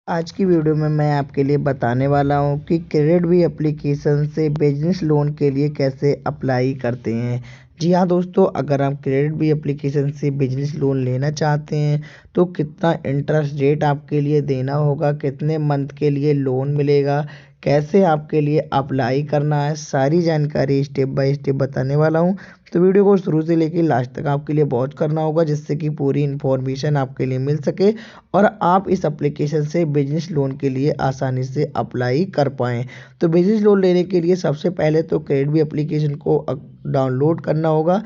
आज की वीडियो में मैं आपके लिए बताने वाला हूँ कि क्रेडिट एप्लीकेशन से बिजनेस लोन के लिए कैसे अप्लाई करते हैं। जी हाँ दोस्तों, अगर आप क्रेडिट एप्लीकेशन से बिजनेस लोन लेना चाहते हैं तो कितना इंटरेस्ट रेट आपके लिए देना होगा, कितने मंथ के लिए लोन मिलेगा, कैसे आपके लिए अप्लाई करना है, सारी जानकारी स्टेप बाय स्टेप बताने वाला हूँ। तो वीडियो को शुरू से लेकर लास्ट तक आपके लिए वॉच करना होगा, जिससे कि पूरी इन्फॉर्मेशन आपके लिए मिल सके और आप इस एप्लीकेशन से बिजनेस लोन के लिए आसानी से अप्लाई कर पाएँ। तो बिजनेस लोन लेने के लिए सबसे पहले तो क्रेडिट एप्लीकेशन को डाउनलोड करना होगा।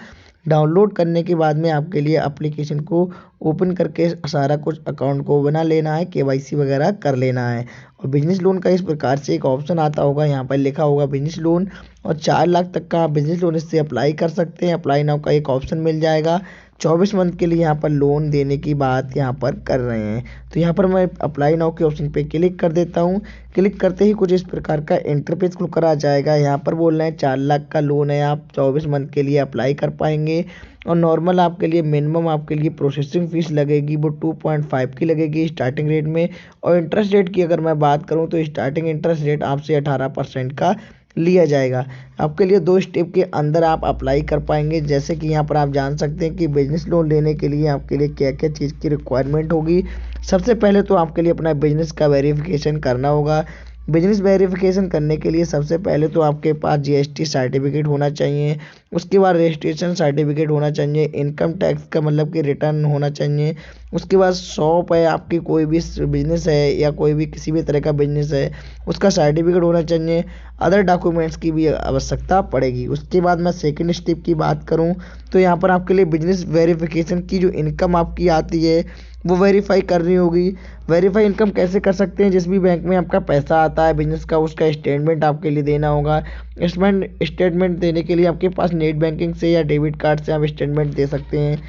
डाउनलोड करने के बाद में आपके लिए एप्लीकेशन को ओपन करके सारा कुछ अकाउंट को बना लेना है, केवाईसी वगैरह कर लेना है। और बिजनेस लोन का इस प्रकार से एक ऑप्शन आता होगा, यहाँ पर लिखा होगा बिजनेस लोन, और 4 लाख तक का बिजनेस लोन इससे अप्लाई कर सकते हैं। अप्लाई नाउ का एक ऑप्शन मिल जाएगा। 24 मंथ के लिए यहाँ पर लोन देने की बात यहाँ पर कर रहे हैं। तो यहाँ पर मैं अप्लाई नाउ के ऑप्शन पे क्लिक कर देता हूँ। क्लिक करते ही कुछ इस प्रकार का इंटरफेस खुल कर आ जाएगा। यहाँ पर बोल रहे हैं 4 लाख का लोन है, आप 24 मंथ के लिए अप्लाई कर पाएंगे। और नॉर्मल आपके लिए मिनिमम आपके लिए प्रोसेसिंग फ़ीस लगेगी, वो 2.5 की लगेगी स्टार्टिंग रेट में। और इंटरेस्ट रेट की अगर मैं बात करूँ तो स्टार्टिंग इंटरेस्ट रेट आपसे 18% का लिया जाएगा। आपके लिए 2 स्टेप के अंदर आप अप्लाई कर पाएंगे। जैसे कि यहाँ पर आप जान सकते हैं कि बिजनेस लोन लेने के लिए आपके लिए क्या क्या चीज़ की रिक्वायरमेंट होगी। सबसे पहले तो आपके लिए अपना बिजनेस का वेरिफिकेशन करना होगा। बिजनेस वेरिफिकेशन करने के लिए सबसे पहले तो आपके पास जीएसटी सर्टिफिकेट होना चाहिए, उसके बाद रजिस्ट्रेशन सर्टिफिकेट होना चाहिए, इनकम टैक्स का मतलब कि रिटर्न होना चाहिए, उसके बाद शॉप है आपकी, कोई भी बिजनेस है या कोई भी किसी भी तरह का बिजनेस है उसका सर्टिफिकेट होना चाहिए। अदर डॉक्यूमेंट्स की भी आवश्यकता पड़ेगी। उसके बाद मैं सेकंड स्टेप की बात करूं तो यहाँ पर आपके लिए बिजनेस वेरिफिकेशन की जो इनकम आपकी आती है वो वेरीफाई करनी होगी। वेरीफाई इनकम कैसे कर सकते हैं? जिस भी बैंक में आपका पैसा आता है बिजनेस का, उसका स्टेटमेंट आपके लिए देना होगा। स्टेटमेंट देने के लिए आपके पास नेट बैंकिंग से या डेबिट कार्ड से आप स्टेटमेंट दे सकते हैं।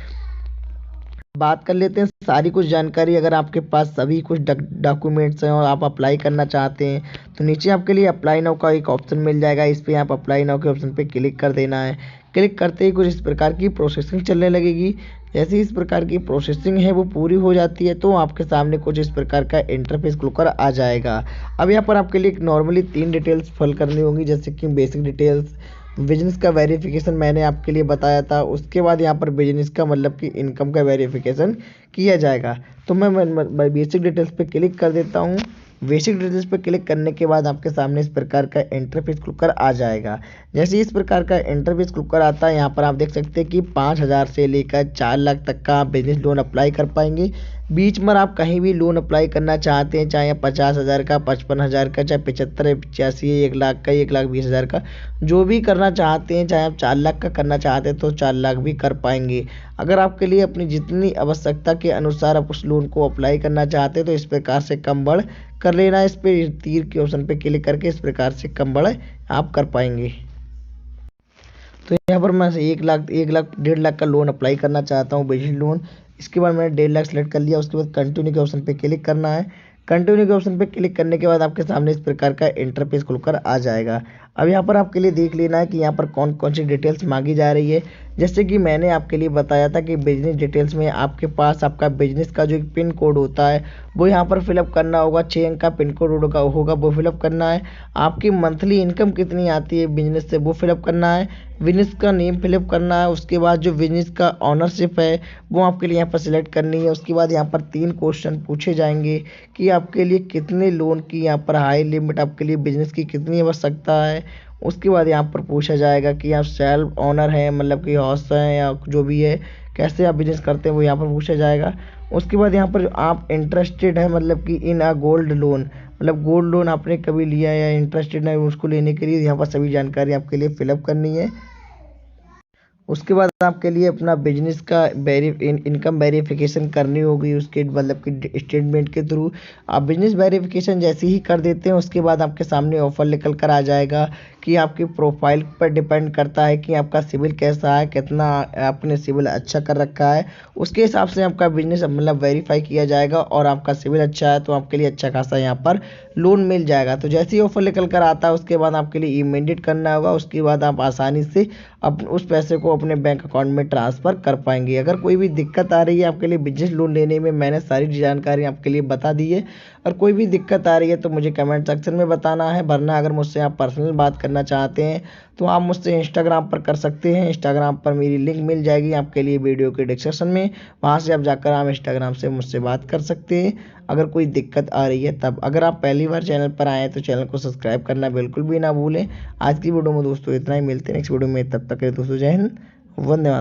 बात कर लेते हैं सारी कुछ जानकारी। अगर आपके पास सभी कुछ डॉक्यूमेंट्स हैं और आप अप्लाई करना चाहते हैं तो नीचे आपके लिए अप्लाई नाउ का एक ऑप्शन मिल जाएगा। इस पर आप अप्लाई नाउ के ऑप्शन पे क्लिक कर देना है। क्लिक करते ही कुछ इस प्रकार की प्रोसेसिंग चलने लगेगी। जैसे इस प्रकार की प्रोसेसिंग है वो पूरी हो जाती है तो आपके सामने कुछ इस प्रकार का इंटरफेस खुलकर आ जाएगा। अब यहाँ पर आपके लिए नॉर्मली 3 डिटेल्स फिल करनी होगी, जैसे कि बेसिक डिटेल्स, बिजनेस का वेरिफिकेशन मैंने आपके लिए बताया था, उसके बाद यहाँ पर बिजनेस का मतलब कि इनकम का वेरिफिकेशन किया जाएगा। तो मैं बेसिक डिटेल्स पे क्लिक कर देता हूँ। बेसिक डिटेल्स पे क्लिक करने के बाद आपके सामने इस प्रकार का इंटरफेस खुलकर आ जाएगा। जैसे इस प्रकार का इंटरफेस खुलकर आता है, यहाँ पर आप देख सकते हैं कि 5,000 से लेकर 4 लाख तक का बिजनेस लोन अप्लाई कर पाएंगे। बीच में आप कहीं भी लोन अप्लाई करना चाहते हैं, चाहे 50,000 का, 55,000 का, चाहे 75, 85, 1 लाख का, 1,20,000 का, जो भी करना चाहते हैं, चाहे आप 4 लाख का करना चाहते हैं तो 4 लाख भी कर पाएंगे। अगर आपके लिए अपनी जितनी आवश्यकता के अनुसार आप उस लोन को अप्लाई करना चाहते हैं तो इस प्रकार से कम बढ़ कर लेना। इस पर तीर के ऑप्शन पे क्लिक करके इस प्रकार से कम बढ़ आप कर पाएंगे। तो यहाँ पर मैं 1 लाख 1,50,000 का लोन अप्लाई करना चाहता हूँ, बिजनेस लोन। इसके बाद मैंने 1,50,000 सेलेक्ट कर लिया। उसके बाद कंटिन्यू के ऑप्शन पे क्लिक करना है। कंटिन्यू के ऑप्शन पे क्लिक करने के बाद आपके सामने इस प्रकार का इंटरफेस खुलकर आ जाएगा। अब यहाँ पर आपके लिए देख लेना है कि यहाँ पर कौन कौन सी डिटेल्स मांगी जा रही है। जैसे कि मैंने आपके लिए बताया था कि बिजनेस डिटेल्स में आपके पास आपका बिजनेस का जो पिन कोड होता है वो यहाँ पर फिलअप करना होगा। 6 अंक का पिन कोड होगा वो फिलअप करना है। आपकी मंथली इनकम कितनी आती है बिजनेस से वो फिलअप करना है। बिजनेस का नेम फिलअप करना है। उसके बाद जो बिजनेस का ऑनरशिप है वो आपके लिए यहाँ पर सिलेक्ट करनी है। उसके बाद यहाँ पर 3 क्वेश्चन पूछे जाएंगे कि आपके लिए कितने लोन की यहाँ पर हाई लिमिट, आपके लिए बिजनेस की कितनी आवश्यकता है। उसके बाद यहाँ पर पूछा जाएगा कि आप सेल्फ ओनर हैं, मतलब कि हाउस हैं या जो भी है, कैसे आप बिजनेस करते हैं वो यहाँ पर पूछा जाएगा। उसके बाद यहाँ पर आप इंटरेस्टेड है, मतलब कि इन अ गोल्ड लोन, मतलब गोल्ड लोन आपने कभी लिया या इंटरेस्टेड है उसको लेने के लिए, यहाँ पर सभी जानकारी आपके लिए फिलअप करनी है। उसके बाद आपके लिए अपना बिजनेस का इनकम वेरिफिकेशन करनी होगी, उसके मतलब कि स्टेटमेंट के थ्रू। आप बिजनेस वेरिफिकेशन जैसे ही कर देते हैं उसके बाद आपके सामने ऑफर निकल कर आ जाएगा कि आपकी प्रोफाइल पर डिपेंड करता है कि आपका सिविल कैसा है, कितना आपने सिविल अच्छा कर रखा है, उसके हिसाब से आपका बिजनेस मतलब वेरीफाई किया जाएगा। और आपका सिविल अच्छा है तो आपके लिए अच्छा खासा यहाँ पर लोन मिल जाएगा। तो जैसे ही ऑफर निकल कर आता है उसके बाद आपके लिए इमीडिएट करना होगा। उसके बाद आप आसानी से उस पैसे को अपने बैंक अकाउंट में ट्रांसफ़र कर पाएंगे। अगर कोई भी दिक्कत आ रही है आपके लिए बिजनेस लोन लेने में, मैंने सारी जानकारी आपके लिए बता दी है। और कोई भी दिक्कत आ रही है तो मुझे कमेंट सेक्शन में बताना है, वरना अगर मुझसे आप पर्सनल बात करना चाहते हैं तो आप मुझसे इंस्टाग्राम पर कर सकते हैं। इंस्टाग्राम पर मेरी लिंक मिल जाएगी आपके लिए वीडियो के डिस्क्रिप्शन में, वहाँ से आप जाकर आप इंस्टाग्राम से मुझसे बात कर सकते हैं अगर कोई दिक्कत आ रही है तब। अगर आप पहली बार चैनल पर आए तो चैनल को सब्सक्राइब करना बिल्कुल भी ना भूलें। आज की वीडियो में दोस्तों इतना ही, मिलते हैं नेक्स्ट वीडियो में, तब तक के लिए दोस्तों जय हिंद, वंदे मातरम।